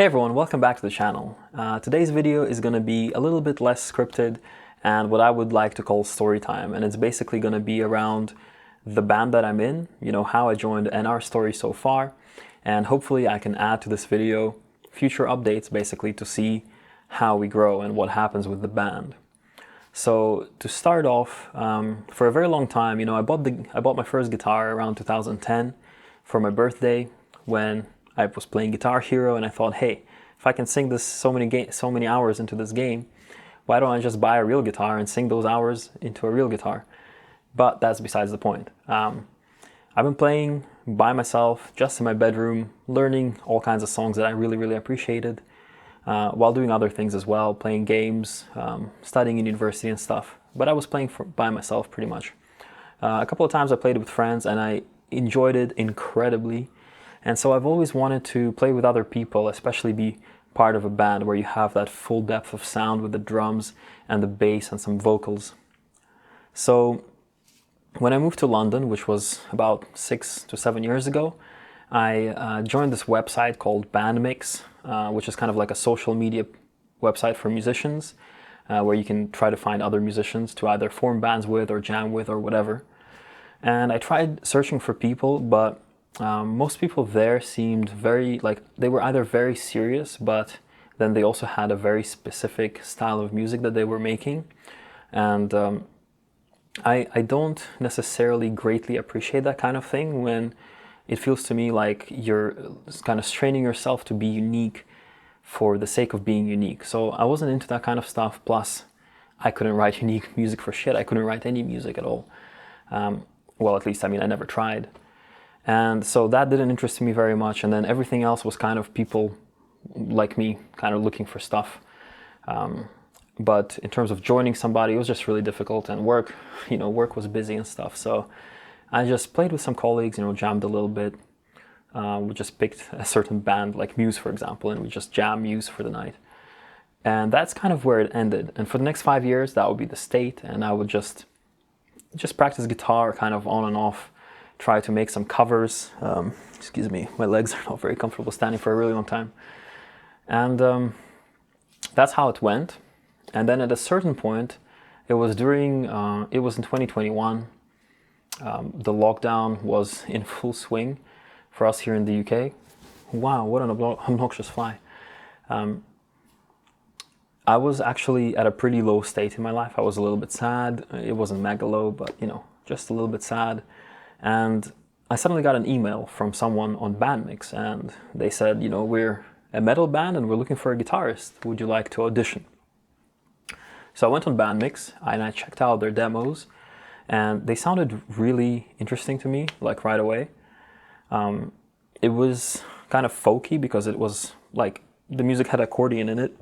Hey everyone, welcome back to the channel. Today's video is going to be a little bit less scripted and what I would like to call story time, and it's basically going to be around the band that I'm in, how I joined and our story so far, and hopefully I can add to this video future updates basically to see how we grow and what happens with the band. So to start off, for a very long time, I bought my first guitar around 2010 for my birthday when I was playing Guitar Hero, and I thought, hey, if I can sing this so many hours into this game, why don't I just buy a real guitar and sing those hours into a real guitar? But that's besides the point. I've been playing by myself, just in my bedroom, learning all kinds of songs that I really appreciated, while doing other things as well, playing games, studying in university and stuff. But I was playing by myself pretty much. A couple of times I played with friends and I enjoyed it incredibly. And so I've always wanted to play with other people, especially be part of a band where you have that full depth of sound with the drums and the bass and some vocals. So when I moved to London, which was about 6 to 7 years ago, I joined this website called Bandmix, which is kind of like a social media website for musicians, where you can try to find other musicians to either form bands with or jam with or whatever. And I tried searching for people, but most people there seemed they were either very serious, but then they also had a very specific style of music that they were making. And I don't necessarily greatly appreciate that kind of thing when it feels to me like you're kind of straining yourself to be unique for the sake of being unique. So I wasn't into that kind of stuff. Plus, I couldn't write unique music for shit. I couldn't write any music at all. Well, at least, I never tried. And so that didn't interest me very much. And then everything else was kind of people like me kind of looking for stuff. But in terms of joining somebody, it was just really difficult, and work was busy and stuff. So I just played with some colleagues, jammed a little bit. We just picked a certain band like Muse, for example, and we just jam Muse for the night. And that's kind of where it ended. And for the next 5 years, that would be the state. And I would just practice guitar kind of on and off, try to make some covers. Excuse me, my legs are not very comfortable standing for a really long time. And that's how it went. And then at a certain point, it was in 2021. The lockdown was in full swing for us here in the UK. Wow, what an obnoxious fly. I was actually at a pretty low state in my life. I was a little bit sad. It wasn't mega low, but just a little bit sad. And I suddenly got an email from someone on Bandmix, and they said, we're a metal band and we're looking for a guitarist. Would you like to audition? So I went on Bandmix and I checked out their demos, and they sounded really interesting to me, like right away. It was kind of folky because it was like the music had accordion in it,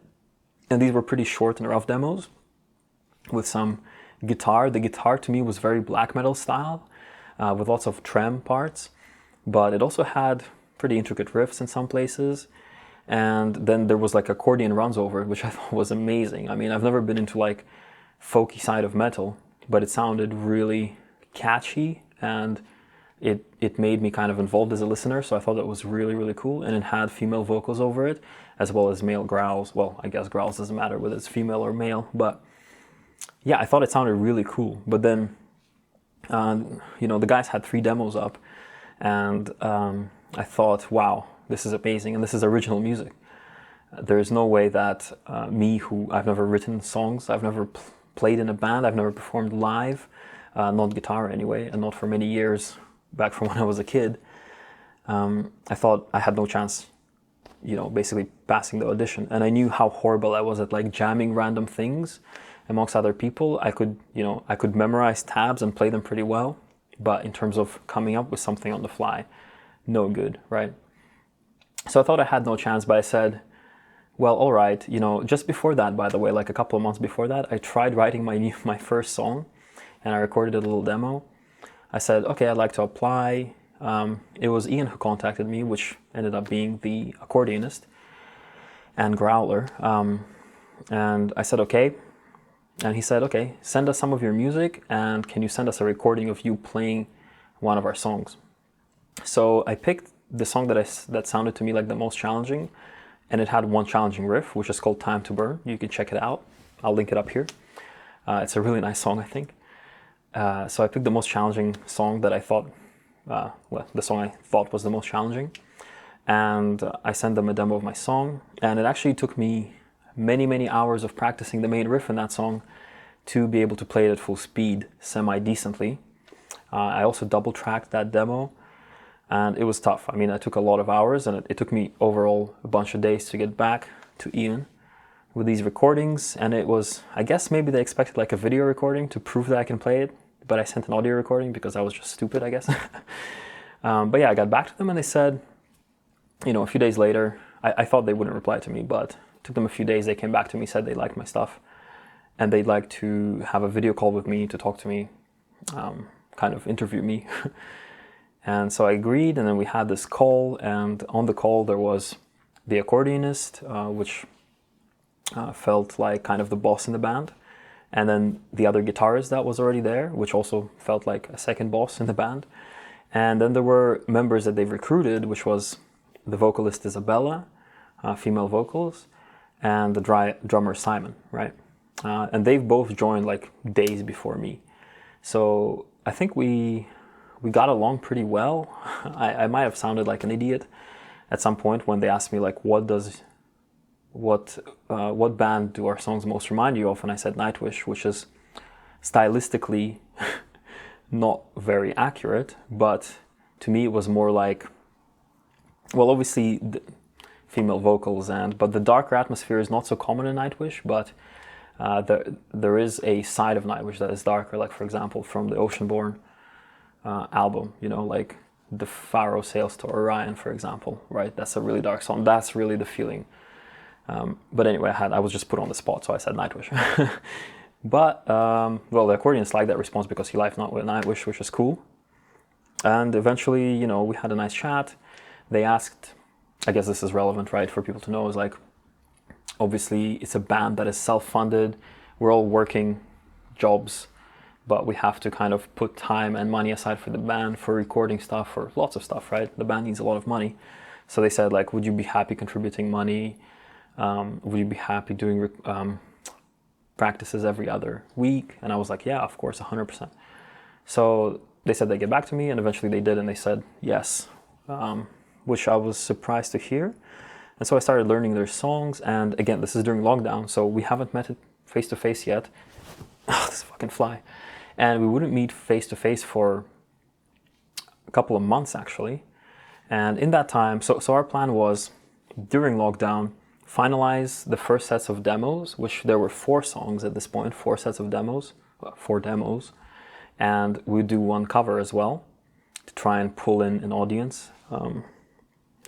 and these were pretty short and rough demos with some guitar. The guitar to me was very black metal style, with lots of trem parts, but it also had pretty intricate riffs in some places. And then there was like accordion runs over it, which I thought was amazing. I've never been into like folky side of metal, but it sounded really catchy, and it made me kind of involved as a listener. So I thought that was really cool. And it had female vocals over it, as well as male growls. Well, I guess growls doesn't matter whether it's female or male, but yeah, I thought it sounded really cool. But then the guys had 3 demos up, and I thought, wow, this is amazing, and this is original music. There is no way that me, who I've never written songs, I've never played in a band, I've never performed live, not guitar anyway, and not for many years back from when I was a kid. I thought I had no chance, basically passing the audition. And I knew how horrible I was at like jamming random things amongst other people. I could memorize tabs and play them pretty well, but in terms of coming up with something on the fly, no good, right? So I thought I had no chance, but I said, well, all right, just before that, by the way, like a couple of months before that, I tried writing my first song, and I recorded a little demo. I said, okay, I'd like to apply. It was Ian who contacted me, which ended up being the accordionist and growler. And I said, okay. And he said, okay, send us some of your music, and can you send us a recording of you playing one of our songs? So I picked the song that sounded to me like the most challenging, and it had one challenging riff, which is called Time to Burn. You can check it out. I'll link it up here. It's a really nice song, I think. So I picked the most challenging song that I thought, the song I thought was the most challenging. And I sent them a demo of my song. And it actually took me many, many hours of practicing the main riff in that song to be able to play it at full speed semi-decently. I also double-tracked that demo, and it was tough. I mean, it took a lot of hours, and it took me overall a bunch of days to get back to Ian with these recordings. And it was, I guess maybe they expected like a video recording to prove that I can play it, but I sent an audio recording because I was just stupid, I guess. But yeah, I got back to them and they said, you know, a few days later, I thought they wouldn't reply to me, but it took them a few days. They came back to me, said they liked my stuff, and they'd like to have a video call with me to talk to me, kind of interview me. And so I agreed, and then we had this call, and on the call there was the accordionist, which felt like kind of the boss in the band, and then the other guitarist that was already there, which also felt like a second boss in the band. And then there were members that they've recruited, which was the vocalist Isabella, female vocals, and the drummer Simon, right? And they've both joined like days before me. So I think we got along pretty well. I might have sounded like an idiot at some point when they asked me like, what band do our songs most remind you of? And I said Nightwish, which is stylistically not very accurate, but to me it was more like, well, obviously the female vocals, but the darker atmosphere is not so common in Nightwish, but there is a side of Nightwish that is darker, like for example from the Oceanborn album, you know, like the Pharaoh Sails to Orion, for example, right? That's a really dark song. That's really the feeling. But anyway, I was just put on the spot, so I said Nightwish. But, well, the accordionist liked that response because he liked Nightwish, which is cool. And eventually, you know, we had a nice chat. They asked, I guess this is relevant, right, for people to know, is like, obviously it's a band that is self-funded. We're all working jobs, but we have to kind of put time and money aside for the band, for recording stuff, for lots of stuff, right? The band needs a lot of money. So they said, like, would you be happy contributing money? Would you be happy doing practices every other week? And I was like, yeah, of course, 100%. So they said they'd get back to me, and eventually they did, and they said yes, which I was surprised to hear. And so I started learning their songs, and again, this is during lockdown, so we haven't met face-to-face yet. Oh, this fucking fly. And we wouldn't meet face-to-face for a couple of months, actually. And in that time, so our plan was, during lockdown, finalize the first sets of demos, which there were 4 songs at this point, 4 sets of demos, 4 demos, and we'd do one cover as well to try and pull in an audience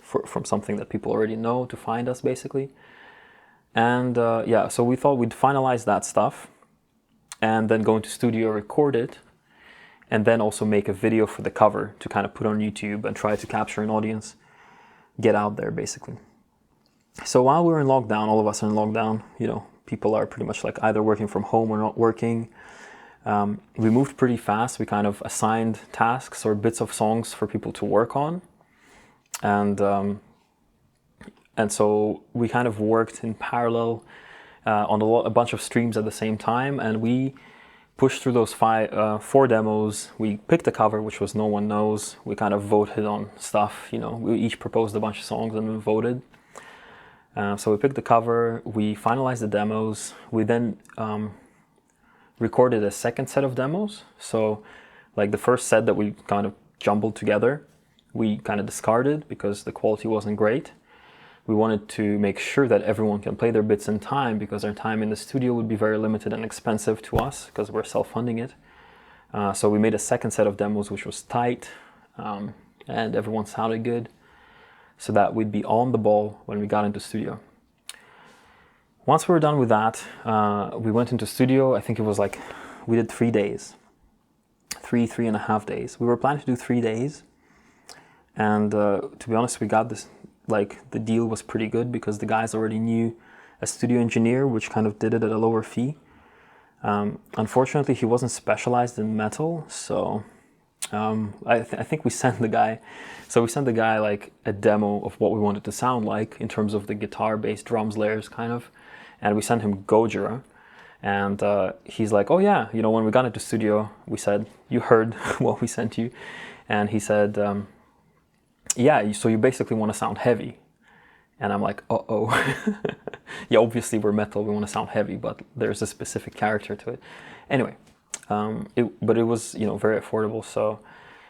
from something that people already know to find us, basically. And yeah, so we thought we'd finalize that stuff and then go into studio, record it, and then also make a video for the cover to kind of put on YouTube and try to capture an audience, get out there, basically. So while we were in lockdown, all of us are in lockdown, you know, people are pretty much like either working from home or not working. We moved pretty fast. We kind of assigned tasks or bits of songs for people to work on. And so we kind of worked in parallel on a bunch of streams at the same time, and we pushed through those 4 demos. We picked a cover, which was No One Knows. We kind of voted on stuff, you know, we each proposed a bunch of songs and we voted. So we picked the cover, we finalized the demos, we then recorded a second set of demos. So like the first set that we kind of jumbled together, we kind of discarded because the quality wasn't great. We wanted to make sure that everyone can play their bits in time, because our time in the studio would be very limited and expensive to us because we're self-funding it. So we made a second set of demos, which was tight, and everyone sounded good, so that we'd be on the ball when we got into studio. Once we were done with that, we went into studio. I think it was like, we did 3 days. 3.5 days. We were planning to do 3 days. And to be honest, we got this, like the deal was pretty good because the guys already knew a studio engineer, which kind of did it at a lower fee. Unfortunately, he wasn't specialized in metal, so I think we sent the guy, so we sent the guy like a demo of what we wanted to sound like in terms of the guitar, bass, drums layers kind of, and we sent him Gojira, and he's like, oh yeah, you know, when we got into studio, we said, you heard what we sent you, and he said, yeah, so you basically want to sound heavy. And I'm like, uh-oh. Yeah, obviously we're metal, we want to sound heavy, but there's a specific character to it. Anyway, but it was, you know, very affordable. So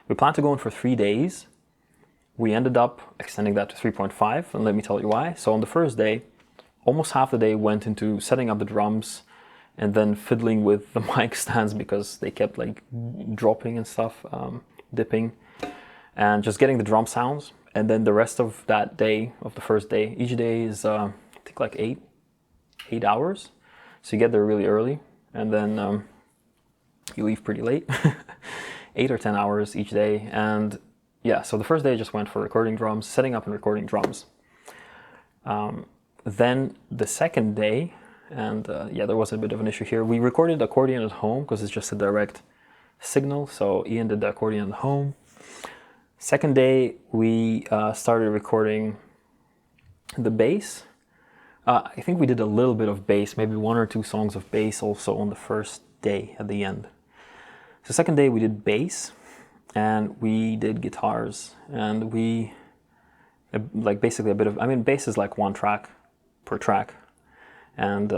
we planned to go in for 3 days. We ended up extending that to 3.5, and let me tell you why. So on the first day, almost half the day went into setting up the drums and then fiddling with the mic stands because they kept like dropping and stuff, dipping, and just getting the drum sounds. And then the rest of that day, of the first day, each day is I think like 8 hours. So you get there really early, and then you leave pretty late. 8 or 10 hours each day. And yeah, so the first day just went for recording drums, setting up and recording drums. Then the second day, and yeah, there was a bit of an issue here. We recorded the accordion at home because it's just a direct signal. So Ian did the accordion at home. Second day, we started recording the bass. I think we did a little bit of bass, maybe 1 or 2 songs of bass also on the first day at the end. So second day we did bass, and we did guitars, and we, like basically a bit of, I mean, bass is like 1 track per track. And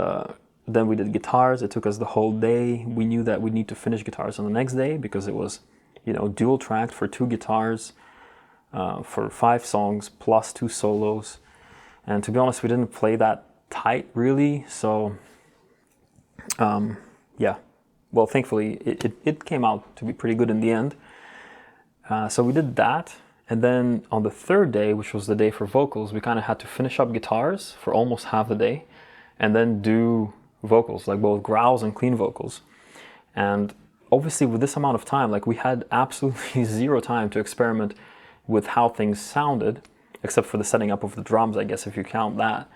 then we did guitars. It took us the whole day. We knew that we'd need to finish guitars on the next day because it was, you know, dual tracked for 2 guitars for 5 songs plus 2 solos. And to be honest, we didn't play that tight really. So yeah, well, thankfully it came out to be pretty good in the end. So we did that. And then on the third day, which was the day for vocals, we kind of had to finish up guitars for almost half the day and then do vocals, like both growls and clean vocals. And obviously with this amount of time, like we had absolutely 0 time to experiment with how things sounded, except for the setting up of the drums, I guess, if you count that.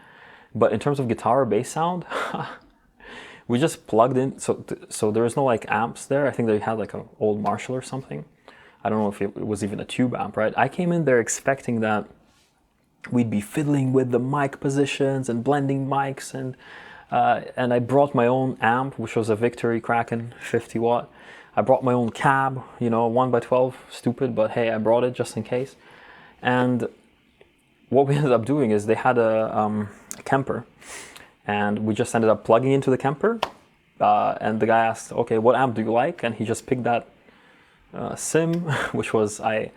But in terms of guitar or bass sound, we just plugged in, so there was no like amps there. I think they had like an old Marshall or something. I don't know if it was even a tube amp, right? I came in there expecting that we'd be fiddling with the mic positions and blending mics, and I brought my own amp, which was a Victory Kraken 50 watt. I brought my own cab, you know, 1x12, stupid, but hey, I brought it just in case. And what we ended up doing is they had a Kemper, and we just ended up plugging into the Kemper, and the guy asked, okay, what amp do you like? And he just picked that Sim, which was, I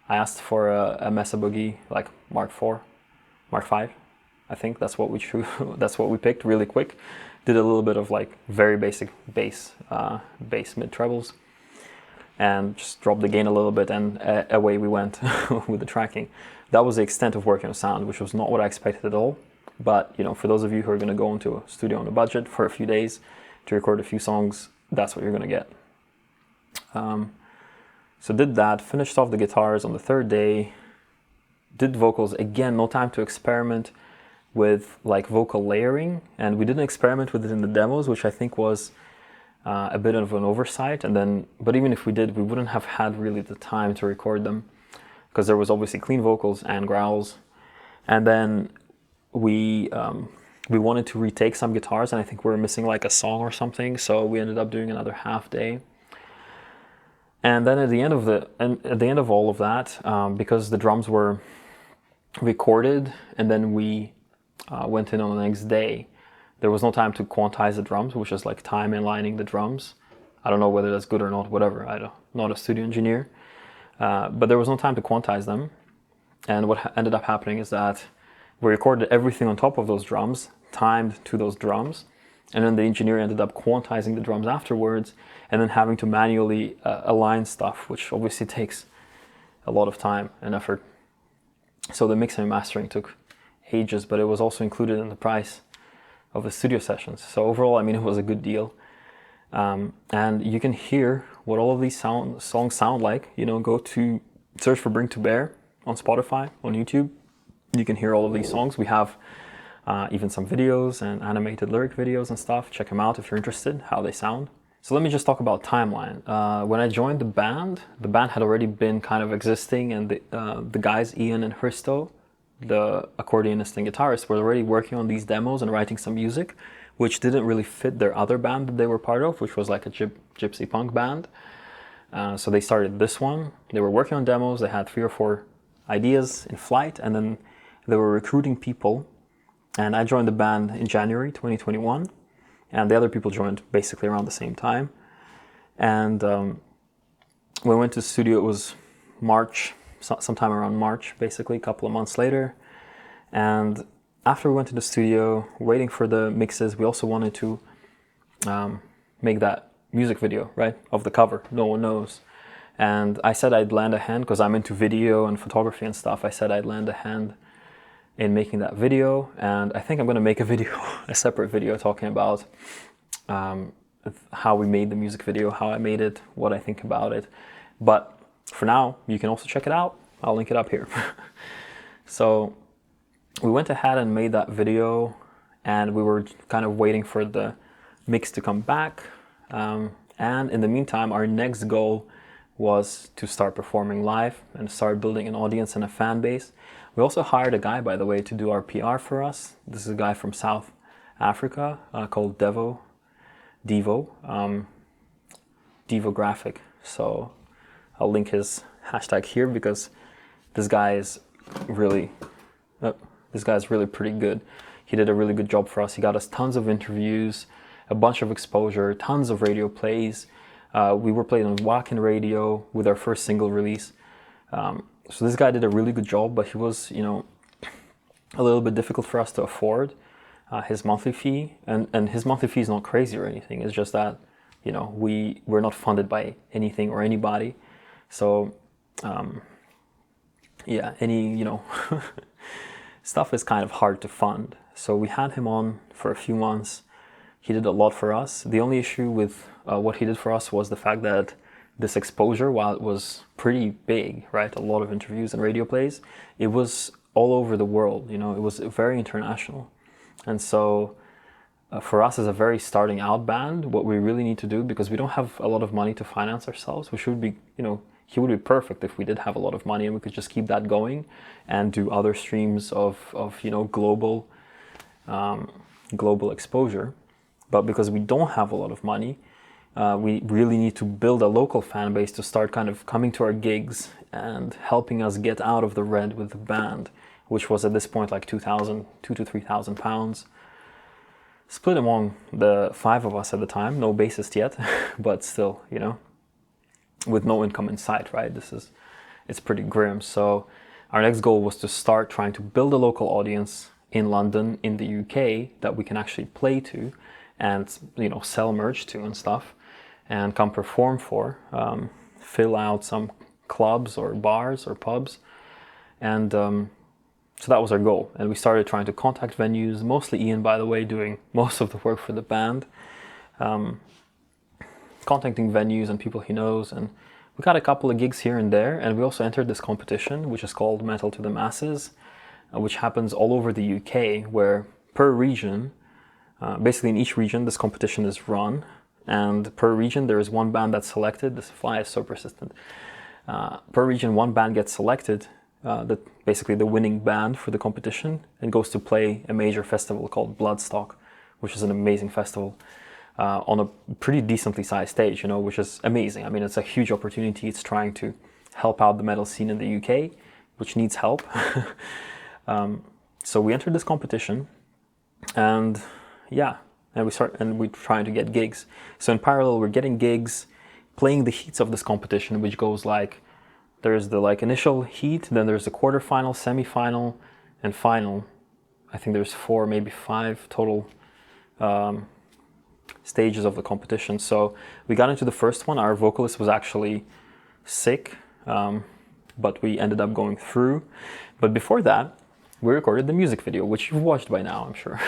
asked for a Mesa Boogie, like Mark 5, I think that's what we that's what we picked really quick. Did a little bit of like very basic bass mid trebles, and just dropped the gain a little bit, and away we went with the tracking. That was the extent of working on sound, which was not what I expected at all. But you know, for those of you who are going to go into a studio on a budget for a few days to record a few songs, that's what you're going to get. So did that, finished off the guitars on the third day, did vocals, again, no time to experiment with like vocal layering, and we didn't experiment with it in the demos, which I think was a bit of an oversight. And then, but even if we did, we wouldn't have had really the time to record them because there was obviously clean vocals and growls. And then we wanted to retake some guitars, and I think we were missing like a song or something, so we ended up doing another half day. And then at the end of all of that, because the drums were recorded and then we went in on the next day, there was no time to quantize the drums, which is like time inlining the drums. I don't know whether that's good or not, whatever. I'm not a studio engineer, but there was no time to quantize them. And what ended up happening is that we recorded everything on top of those drums, timed to those drums, and then the engineer ended up quantizing the drums afterwards, and then having to manually align stuff, which obviously takes a lot of time and effort. So the mixing and mastering took ages, but it was also included in the price of the studio sessions. So overall, I mean, it was a good deal. And you can hear what all of these songs sound like. You know, go to search for Bring to Bear on Spotify, on YouTube. You can hear all of these songs. We have even some videos and animated lyric videos and stuff. Check them out if you're interested, how they sound. So let me just talk about timeline. When I joined the band had already been kind of existing, and the guys, Ian and Hristo, the accordionist and guitarist, were already working on these demos and writing some music, which didn't really fit their other band that they were part of, which was like a gypsy punk band. So they started this one. They were working on demos. They had 3 or 4 ideas in flight, and then they were recruiting people. And I joined the band in January 2021. And the other people joined basically around the same time. And when we went to the studio, it was March, sometime around March, basically, a couple of months later. And after we went to the studio, waiting for the mixes, we also wanted to make that music video, right, of the cover, No One Knows. And I said I'd lend a hand, because I'm into video and photography and stuff. I said I'd lend a hand in making that video, and I think I'm going to make a video, a separate video, talking about how we made the music video, how I made it, what I think about it. But for now, you can also check it out. I'll link it up here. So we went ahead and made that video, and we were kind of waiting for the mix to come back. And in the meantime, our next goal was to start performing live and start building an audience and a fan base. We also hired a guy, by the way, to do our PR for us. This is a guy from South Africa called Devo Graphic. So I'll link his hashtag here, because this guy is really pretty good. He did a really good job for us. He got us tons of interviews, a bunch of exposure, tons of radio plays. We were played on Wacken Radio with our first single release. So this guy did a really good job, but he was, a little bit difficult for us to afford his monthly fee. And his monthly fee is not crazy or anything. It's just that, we're not funded by anything or anybody. So, any, stuff is kind of hard to fund. So we had him on for a few months. He did a lot for us. The only issue with what he did for us was the fact that this exposure, while it was pretty big, right, a lot of interviews and radio plays, it was all over the world, it was very international. And so for us as a very starting out band, what we really need to do, because we don't have a lot of money to finance ourselves, we should be, he would be perfect if we did have a lot of money and we could just keep that going and do other streams of global exposure. But because we don't have a lot of money, we really need to build a local fan base to start kind of coming to our gigs and helping us get out of the red with the band, which was at this point like £2,000 to £3,000, split among the 5 of us at the time. No bassist yet, but still, with no income in sight, right? It's pretty grim. So our next goal was to start trying to build a local audience in London, in the UK, that we can actually play to and sell merch to and stuff, and come perform for, fill out some clubs or bars or pubs. And so that was our goal. And we started trying to contact venues, mostly Ian, by the way, doing most of the work for the band, contacting venues and people he knows. And we got a couple of gigs here and there. And we also entered this competition, which is called Metal to the Masses, which happens all over the UK, where per region, basically in each region, this competition is run. And per region, there is one band that's selected. This fly is so persistent. Per region, one band gets selected, basically the winning band for the competition, and goes to play a major festival called Bloodstock, which is an amazing festival on a pretty decently sized stage, which is amazing. I mean, it's a huge opportunity. It's trying to help out the metal scene in the UK, which needs help. So we entered this competition, and we're trying to get gigs. So in parallel, we're getting gigs, playing the heats of this competition, which goes like, there's the initial heat, then there's the quarterfinal, semifinal, and final. I think there's 4, maybe 5 total stages of the competition. So we got into the first one. Our vocalist was actually sick, but we ended up going through. But before that, we recorded the music video, which you've watched by now, I'm sure,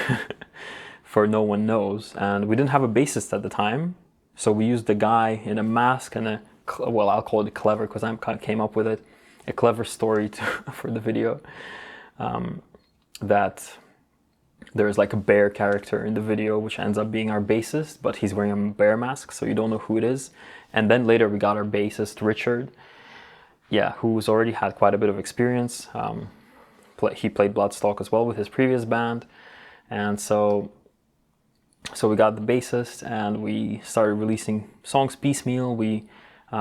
for No One Knows. And we didn't have a bassist at the time, so we used a guy in a mask and I'll call it clever because I came up with it, a clever story for the video that there's like a bear character in the video, which ends up being our bassist, but he's wearing a bear mask, so you don't know who it is. And then later we got our bassist, Richard, yeah, who's already had quite a bit of experience. He played Bloodstock as well with his previous band. And so we got the bassist and we started releasing songs piecemeal.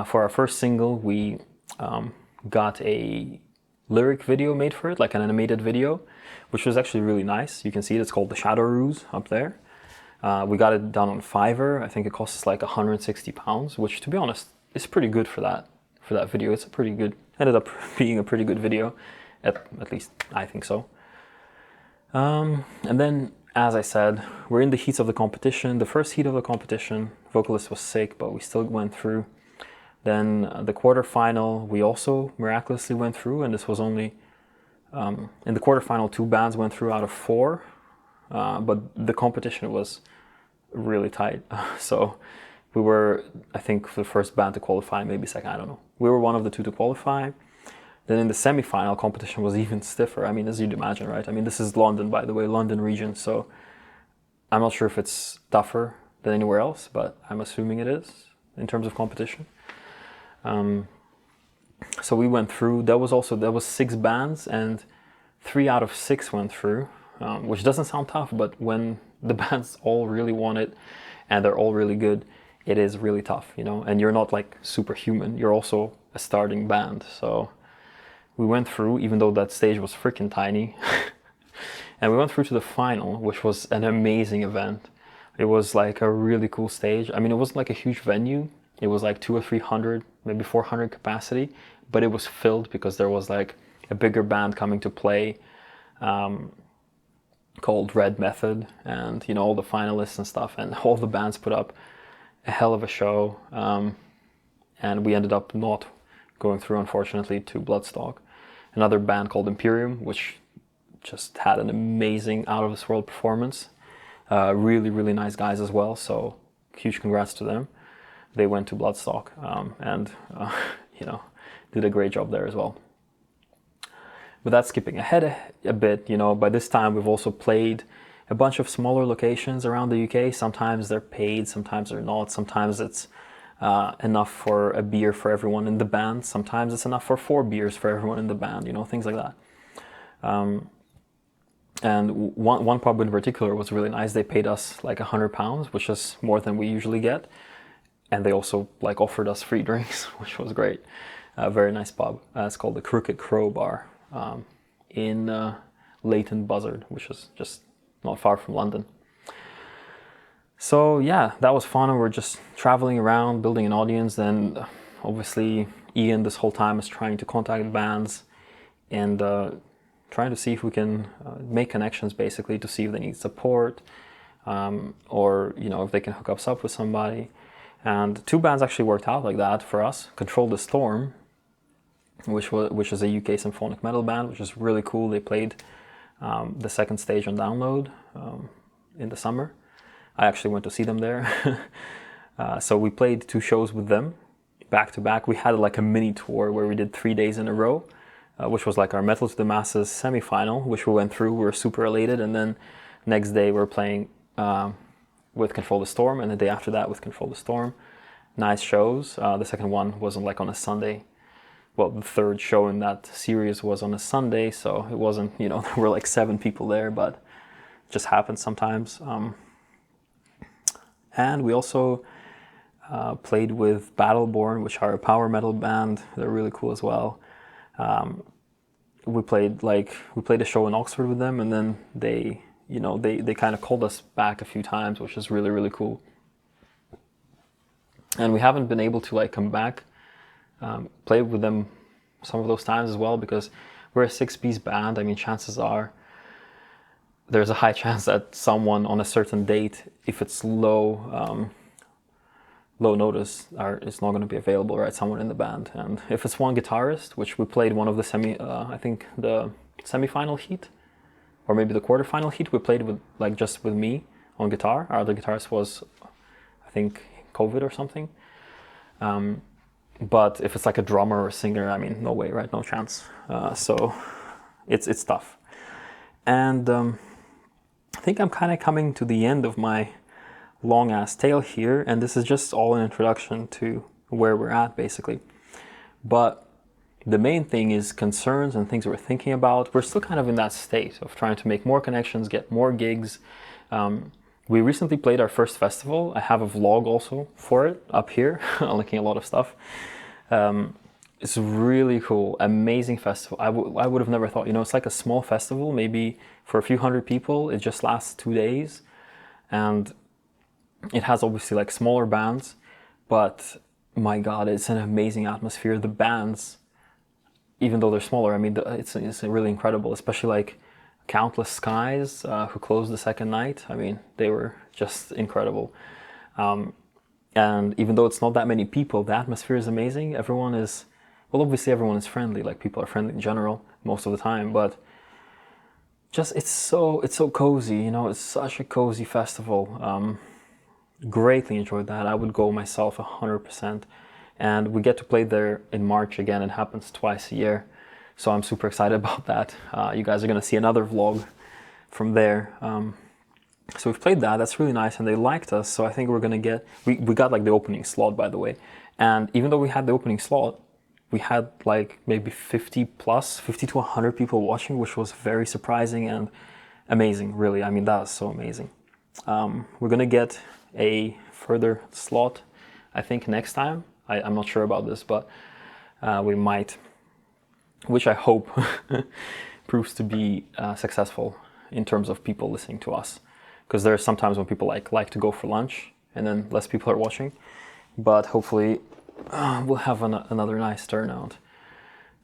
For our first single, we got a lyric video made for it, like an animated video, which was actually really nice. You can see it, it's called The Shadow Ruse up there. We got it done on Fiverr. I think it costs like £160, which to be honest is pretty good for that video. It's ended up being a pretty good video, at least I think so. And then, as I said, we're in the heats of the competition. The first heat of the competition, vocalist was sick, but we still went through. Then the quarterfinal, we also miraculously went through, and this was only, in the quarterfinal, 2 bands went through out of 4, but the competition was really tight. So we were, I think, the first band to qualify, maybe second, I don't know. We were one of the 2 to qualify. Then in the semi-final, competition was even stiffer. I mean, as you'd imagine, right? I mean, this is London, by the way, London region, so I'm not sure if it's tougher than anywhere else, but I'm assuming it is in terms of competition. So we went through. There was 6 bands, and 3 out of 6 went through, which doesn't sound tough, but when the bands all really want it and they're all really good, it is really tough, you know. And you're not like superhuman. You're also a starting band, so we went through, even though that stage was freaking tiny. And we went through to the final, which was an amazing event. It was like a really cool stage. I mean, it wasn't like a huge venue. It was like 200 or 300, maybe 400 capacity, but it was filled because there was like a bigger band coming to play, called Red Method, and you know, all the finalists and stuff, and all the bands put up a hell of a show. And we ended up not going through, unfortunately, to Bloodstock. Another band called Imperium, which just had an amazing out of this world performance. Really, really nice guys as well, so huge congrats to them. They went to Bloodstock, and you know, did a great job there as well. But that's skipping ahead a bit. You know, by this time we've also played a bunch of smaller locations around the UK. Sometimes they're paid, sometimes they're not. Sometimes it's enough for a beer for everyone in the band. Sometimes it's enough for 4 beers for everyone in the band, you know, things like that. And one pub in particular was really nice. They paid us like £100, which is more than we usually get. And they also like offered us free drinks, which was great. A very nice pub. It's called the Crooked Crow Bar in Leighton Buzzard, which is just not far from London. So yeah, that was fun, and we're just traveling around, building an audience. Then obviously Ian this whole time is trying to contact bands and trying to see if we can make connections, basically, to see if they need support, or you know, if they can hook us up with somebody. And 2 bands actually worked out like that for us. Control the Storm, which is a UK symphonic metal band, which is really cool. They played the second stage on Download in the summer. I actually went to see them there. So we played 2 shows with them back to back. We had like a mini tour where we did 3 days in a row, which was like our Metal to the Masses semi-final, which we went through. We were super elated, and then next day we were playing with Control the Storm, and the day after that with Control the Storm. Nice shows. The second one wasn't like on a Sunday. Well, the third show in that series was on a Sunday, so it wasn't, you know, there were like 7 people there, but it just happens sometimes. And we also played with Pedalboard, which are a power metal band. They're really cool as well. We played a show in Oxford with them, and then they kind of called us back a few times, which is really, really cool. And we haven't been able to like come back, play with them some of those times as well, because we're a 6-piece band. I mean, chances are there's a high chance that someone on a certain date, if it's low notice, is not going to be available, right? Someone in the band. And if it's one guitarist, which we played one of the I think the semi-final heat, or maybe the quarterfinal heat, we played with just with me on guitar. Our other guitarist was, I think, COVID or something. But if it's like a drummer or a singer, I mean, no way, right? No chance. So it's tough. And I think I'm kind of coming to the end of my long ass tale here, and this is just all an introduction to where we're at basically. But the main thing is concerns and things we're thinking about. We're still kind of in that state of trying to make more connections, get more gigs. We recently played our first festival. I have a vlog also for it up here, linking a lot of stuff. It's really cool, amazing festival. I would have never thought, you know, it's like a small festival, maybe for a few hundred people. It just lasts 2 days, and it has obviously like smaller bands, but my God, it's an amazing atmosphere. The bands, even though they're smaller, I mean, it's really incredible, especially like Countless Skies, who closed the second night. I mean, they were just incredible. And even though it's not that many people, the atmosphere is amazing. Everyone is, well, obviously everyone is friendly, like people are friendly in general most of the time, but just it's so cozy, you know, it's such a cozy festival. Greatly enjoyed that. I would go myself 100%. And we get to play there in March again. It happens twice a year. So I'm super excited about that. You guys are going to see another vlog from there. So we've played that. That's really nice. And they liked us. So I think we're going to get... We got like the opening slot, by the way. And even though we had the opening slot, we had like maybe 50 to 100 people watching, which was very surprising and amazing, really. I mean, that was so amazing. We're going to get a further slot, I think, next time. I'm not sure about this, but we might, which I hope proves to be successful in terms of people listening to us. Because there are sometimes when people like to go for lunch and then less people are watching. But hopefully we'll have another nice turnout.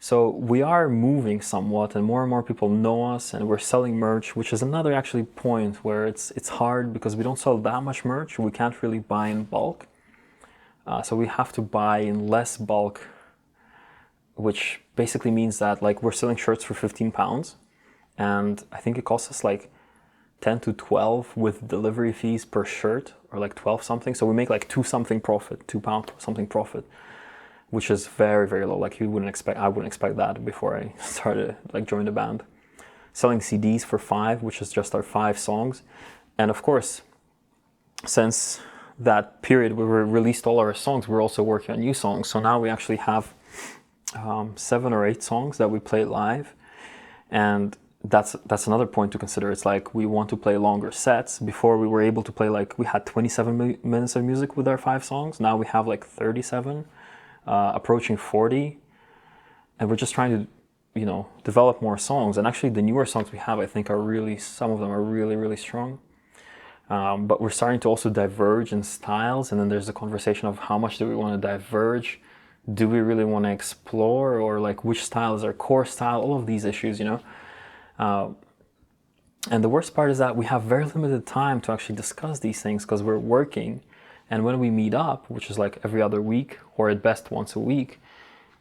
So we are moving somewhat, and more people know us, and we're selling merch, which is another actually point where it's hard because we don't sell that much merch. We can't really buy in bulk. So we have to buy in less bulk, which basically means that like we're selling shirts for £15, and I think it costs us like 10 to 12 with delivery fees per shirt, or like 12 something. So we make like £2 something profit, £2 something profit, which is very, very low. Like I wouldn't expect that before I started, like joined the band. Selling CDs for £5, which is just our 5 songs. And of course, since that period where we released all our songs, we're also working on new songs. So now we actually have 7 or 8 songs that we play live. And that's another point to consider. It's like we want to play longer sets. Before we were able to play, like we had 27 minutes of music with our 5 songs. Now we have like 37. Approaching 40, and we're just trying to, you know, develop more songs. And actually the newer songs we have, I think some of them are really, really strong. But we're starting to also diverge in styles, and then there's the conversation of how much do we want to diverge? Do we really want to explore, or like which style is our core style? All of these issues, you know. And the worst part is that we have very limited time to actually discuss these things because we're working. And when we meet up, which is like every other week or at best once a week,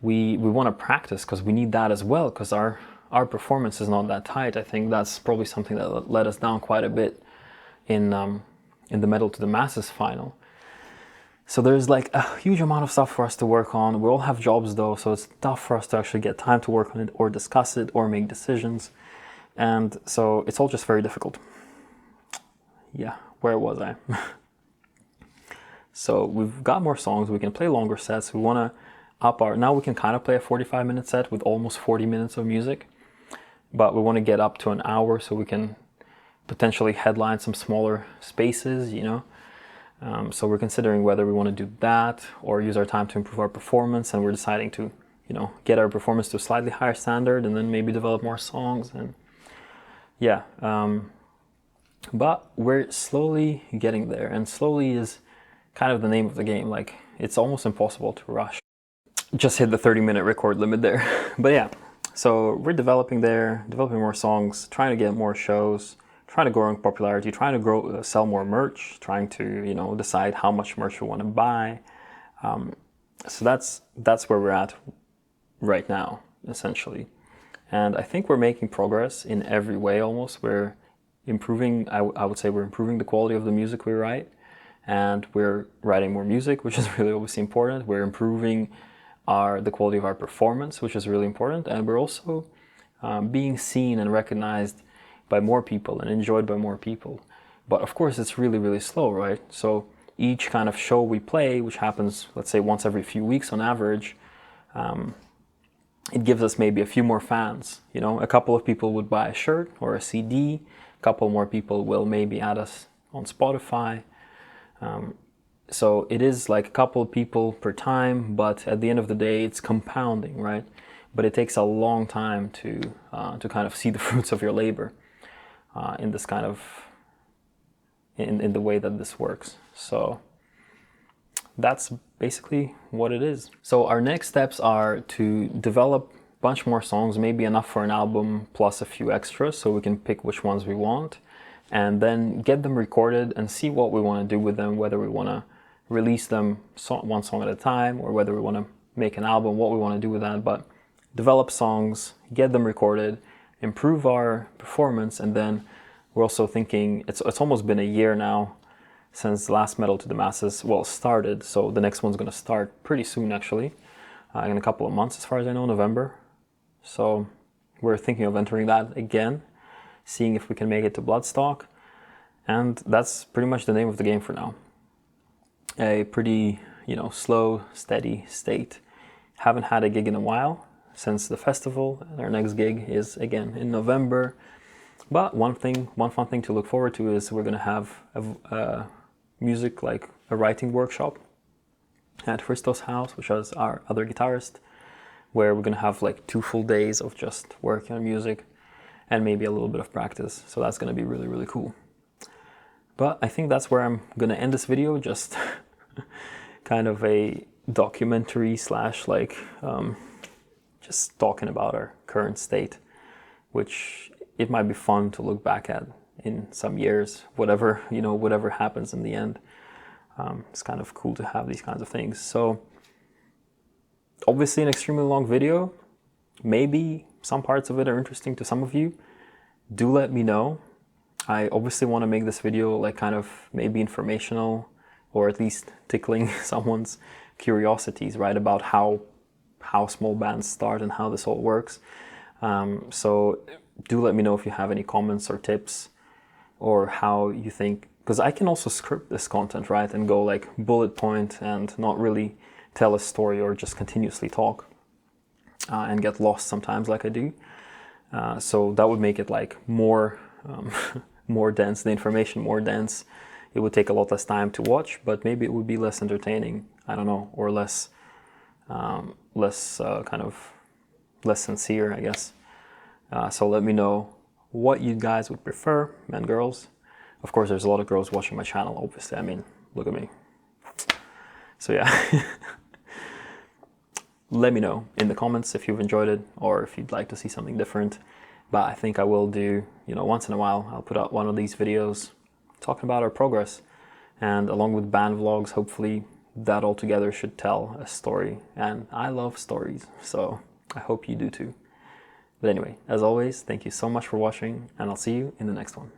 we want to practice because we need that as well, because our performance is not that tight. I think that's probably something that let us down quite a bit in the Metal to the Masses final. So there's like a huge amount of stuff for us to work on. We all have jobs though, so it's tough for us to actually get time to work on it or discuss it or make decisions. And so it's all just very difficult. Yeah, where was I? So we've got more songs, we can play longer sets, we want to up now we can kind of play a 45-minute set with almost 40 minutes of music, but we want to get up to an hour so we can potentially headline some smaller spaces, you know. So we're considering whether we want to do that or use our time to improve our performance, and we're deciding to, you know, get our performance to a slightly higher standard and then maybe develop more songs. And yeah, but we're slowly getting there, and slowly is kind of the name of the game. Like it's almost impossible to rush. Just hit the 30-minute record limit there. But yeah, so we're developing more songs, trying to get more shows, trying to grow in popularity, trying to grow, sell more merch, trying to, you know, decide how much merch we want to buy. So that's where we're at right now, essentially. And I think we're making progress in every way almost. We're improving, I would say we're improving the quality of the music we write. And we're writing more music, which is really obviously important. We're improving the quality of our performance, which is really important. And we're also being seen and recognized by more people and enjoyed by more people. But of course it's really, really slow, right? So each kind of show we play, which happens, let's say, once every few weeks on average, it gives us maybe a few more fans. You know, a couple of people would buy a shirt or a CD, a couple more people will maybe add us on Spotify. So it is like a couple of people per time, but at the end of the day, it's compounding, right? But it takes a long time to kind of see the fruits of your labor in this kind of, in the way that this works. So that's basically what it is. So our next steps are to develop a bunch more songs, maybe enough for an album plus a few extras so we can pick which ones we want, and then get them recorded and see what we want to do with them, whether we want to release them one song at a time or whether we want to make an album, what we want to do with that. But develop songs, get them recorded, improve our performance, and then we're also thinking, it's almost been a year now since the last Metal to the Masses, well, started, so the next one's going to start pretty soon actually, in a couple of months as far as I know, November. So we're thinking of entering that again, seeing if we can make it to Bloodstock, and that's pretty much the name of the game for now. A pretty, you know, slow, steady state. Haven't had a gig in a while since the festival, and our next gig is again in November. But one fun thing to look forward to is we're gonna have a music, like a writing workshop at Christo's house, which is our other guitarist, where we're gonna have like 2 full days of just working on music and maybe a little bit of practice. So that's gonna be really, really cool. But I think that's where I'm gonna end this video, just kind of a documentary slash like just talking about our current state, which it might be fun to look back at in some years, whatever, you know, whatever happens in the end. It's kind of cool to have these kinds of things. So obviously an extremely long video, maybe some parts of it are interesting to some of you. Do let me know. I obviously want to make this video like kind of maybe informational, or at least tickling someone's curiosities, right, about how small bands start and how this all works. So do let me know if you have any comments or tips, or how you think, because I can also script this content, right, and go like bullet point and not really tell a story or just continuously talk and get lost sometimes like I do. So that would make it like more more dense, the information more dense. It would take a lot less time to watch, but maybe it would be less entertaining, I don't know, or less kind of less sincere, I guess. So let me know what you guys would prefer, men, girls. Of course, there's a lot of girls watching my channel, obviously. I mean, look at me. So yeah, let me know in the comments if you've enjoyed it or if you'd like to see something different. But I think I will do, you know, once in a while, I'll put out one of these videos talking about our progress. And along with band vlogs, hopefully that all together should tell a story. And I love stories, so I hope you do too. But anyway, as always, thank you so much for watching, and I'll see you in the next one.